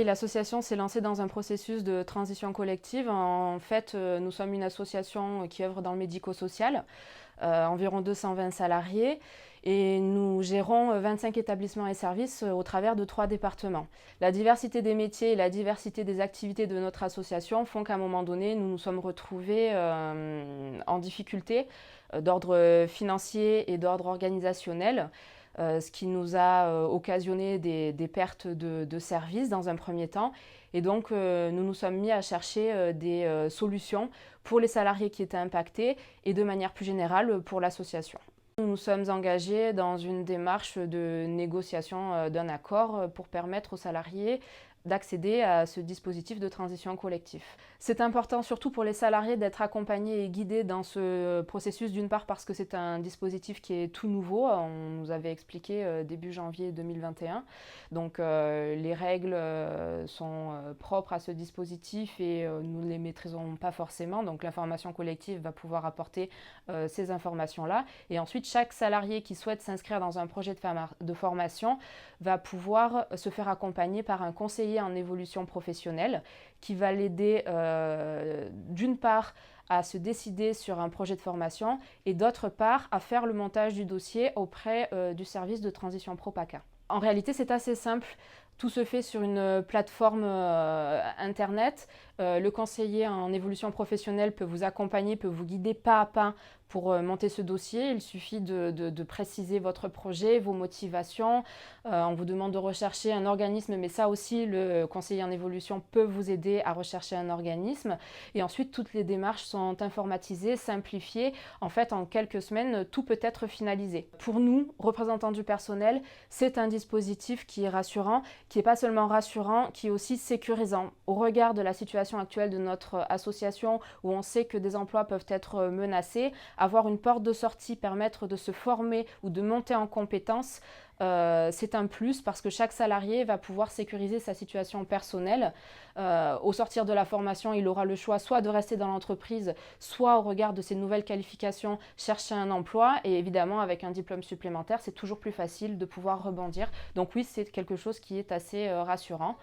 Oui, l'association s'est lancée dans un processus de transition collective. En fait, nous sommes une association qui œuvre dans le médico-social, environ 220 salariés, et nous gérons 25 établissements et services au travers de 3 départements. La diversité des métiers et la diversité des activités de notre association font qu'à un moment donné, nous nous sommes retrouvés en difficulté d'ordre financier et d'ordre organisationnel. Ce qui nous a occasionné des pertes de services dans un premier temps. Et donc, nous nous sommes mis à chercher des solutions pour les salariés qui étaient impactés et de manière plus générale pour l'association. Nous nous sommes engagés dans une démarche de négociation d'un accord pour permettre aux salariés d'accéder à ce dispositif de transition collective. C'est important surtout pour les salariés d'être accompagnés et guidés dans ce processus, d'une part parce que c'est un dispositif qui est tout nouveau, on nous avait expliqué début janvier 2021, donc les règles sont propres à ce dispositif et nous ne les maîtrisons pas forcément, donc l'information collective va pouvoir apporter ces informations-là, et ensuite chaque salarié qui souhaite s'inscrire dans un projet de formation va pouvoir se faire accompagner par un conseiller en évolution professionnelle qui va l'aider d'une part à se décider sur un projet de formation et d'autre part à faire le montage du dossier auprès du service de transition Propaca. En réalité, c'est assez simple. Tout se fait sur une plateforme internet. Le conseiller en évolution professionnelle peut vous accompagner, peut vous guider pas à pas pour monter ce dossier. Il suffit de préciser votre projet, vos motivations. On vous demande de rechercher un organisme, mais ça aussi, le conseiller en évolution peut vous aider à rechercher un organisme. Et ensuite, toutes les démarches sont informatisées, simplifiées. En fait, en quelques semaines, tout peut être finalisé. Pour nous, représentants du personnel, c'est un dispositif qui est rassurant, qui n'est pas seulement rassurant, qui est aussi sécurisant. Au regard de la situation actuelle de notre association, où on sait que des emplois peuvent être menacés, avoir une porte de sortie, permettre de se former ou de monter en compétences, c'est un plus parce que chaque salarié va pouvoir sécuriser sa situation personnelle. Au sortir de la formation, il aura le choix soit de rester dans l'entreprise, soit au regard de ses nouvelles qualifications, chercher un emploi. Et évidemment, avec un diplôme supplémentaire, c'est toujours plus facile de pouvoir rebondir. Donc oui, c'est quelque chose qui est assez rassurant.